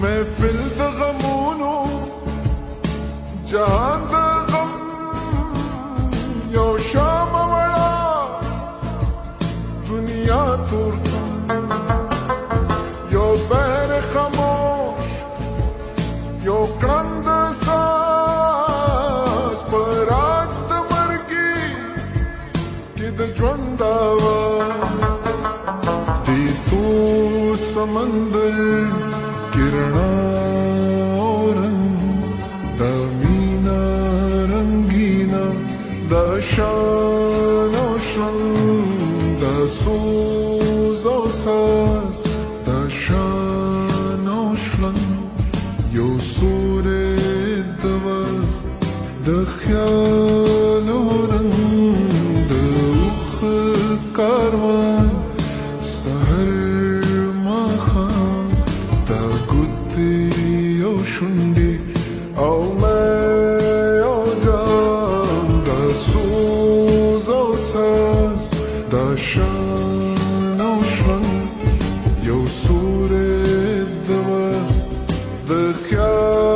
محفل د غمونو جهان د غم یو شام وړه دنیا تورته یو بیر خاموش یو کړند ساز پر راز د مرګي کې د ژوند دی تو سمندر किरणा रंग द मीना रंगीना द शानो शंग द सूजो सास द शानो शंग यो सूरे दव द ख्यालो रंग द उख कारवान सहर شونډې او مې او جام د سوز او ساز د شان او شرنګ یو سورې د خیال